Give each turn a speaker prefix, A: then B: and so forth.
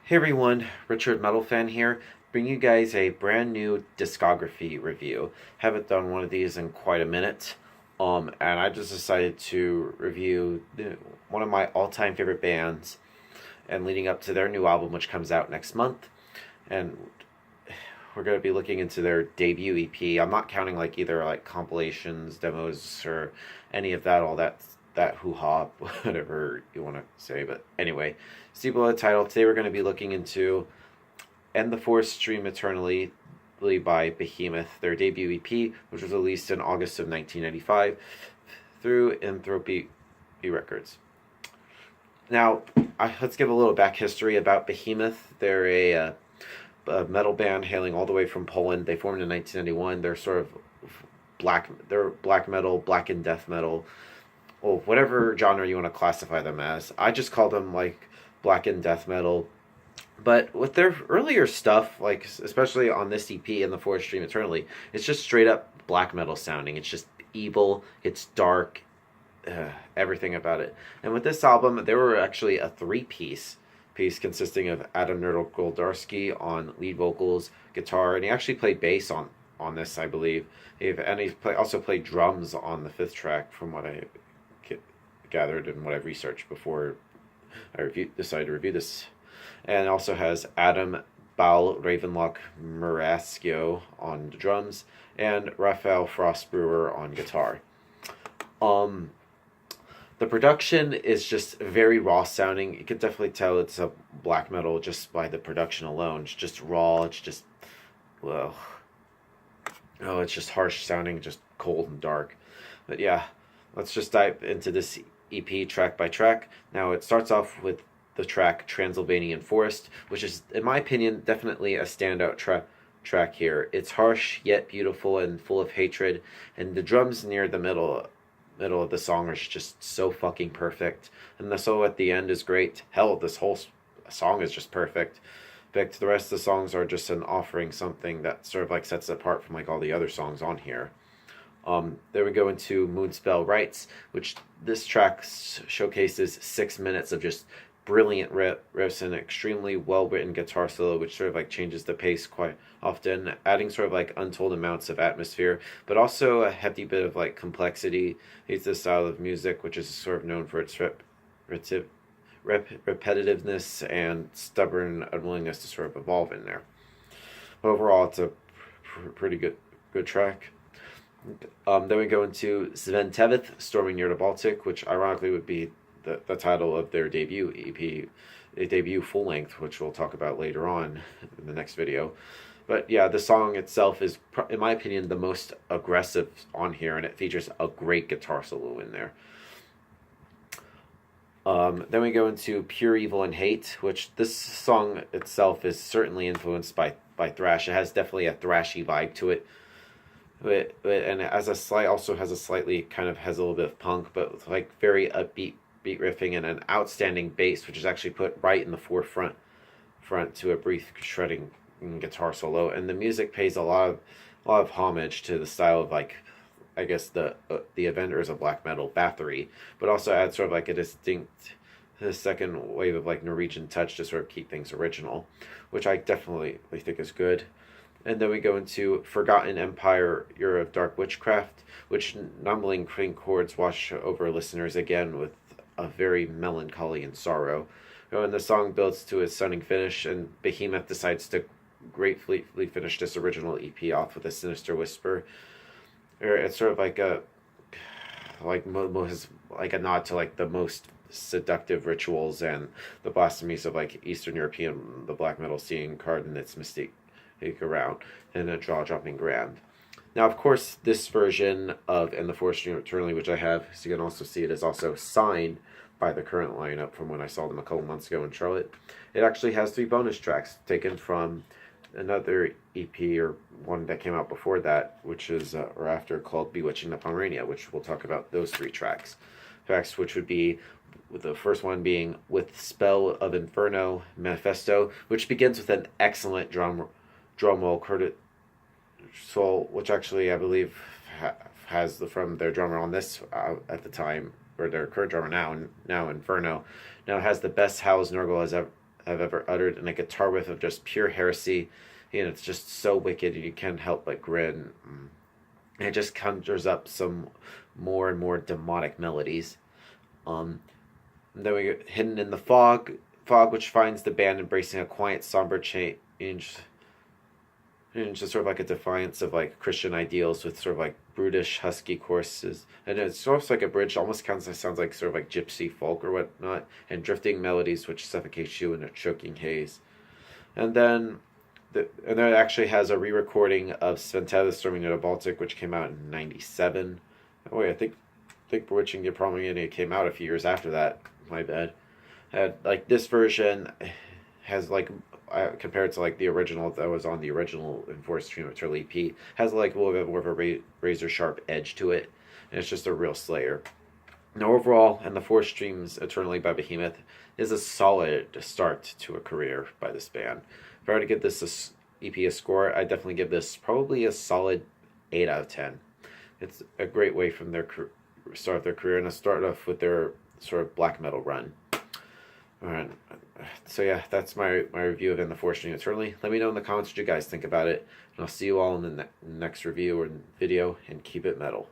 A: Hey everyone, Richard Metal Fan here, bringing you guys a brand new discography review. Haven't done one of these in quite a minute, and I just decided to review one of my all-time favorite bands, and leading up to their new album, which comes out next month, and we're going to be looking into their debut EP. I'm not counting like either like compilations, demos, or any of that, all that hoo-ha, whatever you want to say. But anyway, see below the title. Today we're going to be looking into End the Forest Stream Eternally by Behemoth, their debut EP, which was released in August of 1995 through Entropy Records. Now, let's give a little back history about Behemoth. They're a metal band hailing all the way from Poland. They formed in 1991. They're sort of they're black metal, black and death metal, well, whatever genre you want to classify them as. I just call them like black and death metal. But with their earlier stuff, like especially on this EP and the Forest Stream Eternally, it's just straight up black metal sounding. It's just evil. It's dark. Everything about it. And with this album, there were actually a three-piece consisting of Adam Nerdl-Goldarski on lead vocals, guitar, and he actually played bass on this, I believe. And he also played drums on the fifth track, from what I gathered and what I've researched before I decided to review this. And it also has Adam Bal Ravenlock Muraskio on drums and Raphael Frost Brewer on guitar. The production is just very raw sounding. You can definitely tell it's a black metal just by the production alone. It's just raw. It's just, well, oh, it's just harsh sounding, just cold and dark. But yeah, let's just dive into this EP track by track. Now it starts off with the track Transylvanian Forest, which is, in my opinion, definitely a standout track here. It's harsh yet beautiful and full of hatred, and the drums near the middle of the song are just so fucking perfect, and the solo at the end is great. Hell, this whole song is just perfect. In fact, the rest of the songs are just an offering, something that sort of like sets it apart from like all the other songs on here. Then we go into Moonspell Rights, which this track showcases 6 minutes of just brilliant riffs and extremely well-written guitar solo, which sort of like changes the pace quite often, adding sort of like untold amounts of atmosphere, but also a hefty bit of like complexity. It's the style of music which is sort of known for its repetitiveness and stubborn unwillingness to sort of evolve in there. But overall, it's a pretty good track. Then we go into Sven Teveth, Storming Near the Baltic, which ironically would be the title of their debut EP, a debut full length, which we'll talk about later on in the next video. But yeah, the song itself is, in my opinion, the most aggressive on here, and it features a great guitar solo in there. Then we go into Pure Evil and Hate, which this song itself is certainly influenced by thrash. It has definitely a thrashy vibe to it. And also has a slightly kind of has a little bit of punk, but with like very upbeat beat riffing and an outstanding bass, which is actually put right in the forefront to a brief shredding guitar solo. And the music pays a lot of homage to the style of like, I guess the inventors of black metal, Bathory, but also adds sort of like a distinct second wave of like Norwegian touch to sort of keep things original, which I definitely think is good. And then we go into Forgotten Empire, Year of Dark Witchcraft, which numbling clean chords wash over listeners again with a very melancholy and sorrow. And the song builds to its stunning finish, and Behemoth decides to gratefully finish this original EP off with a sinister whisper. It's sort of like a nod to like the most seductive rituals and the blasphemies of like Eastern European, the black metal scene, card in its mystique around in a jaw-dropping grand. Now, of course, this version of And the Forest Stream Eternally, which I have, so you can also see it, is also signed by the current lineup from when I saw them a couple months ago in Charlotte. It actually has 3 bonus tracks taken from another EP or one that came out before that, which is or after, called Bewitching the Pomerania, which we'll talk about those 3 tracks, which would be, with the first one being With Spell of Inferno Manifesto, which begins with an excellent drum roll, Curtis Soul, which actually I believe has from their drummer on this at the time, or their current drummer now Inferno, now has the best howls Nurgle has have ever uttered, and a guitar riff of just pure heresy. It's just so wicked, and you can't help but grin. And it just conjures up some more and more demonic melodies. Then we get Hidden in the Fog, which finds the band embracing a quiet, somber change, and just sort of like a defiance of like Christian ideals with sort of like brutish, husky choruses, and it's sort of like a bridge, almost sounds like sort of like gypsy folk or whatnot, and drifting melodies which suffocate you in a choking haze. And then it actually has a re-recording of Sventetta Storming into the Baltic, which came out in '97. Oh wait, I think Bewitching the Promulgated came out a few years after that. My bad. Like this version has like compared to like the original that was on the original Enforced Stream of Turtle EP, has like a little bit more of a razor sharp edge to it, and it's just a real slayer. Now overall, and the Four Streams Eternally by Behemoth is a solid start to a career by this band. If I were to give this EP a score, I'd definitely give this probably a solid 8 out of 10. It's a great way from their start their career, and to start off with their sort of black metal run. Alright, so yeah, that's my review of In the Four Streams Eternally. Let me know in the comments what you guys think about it, and I'll see you all in the next review or video, and keep it metal.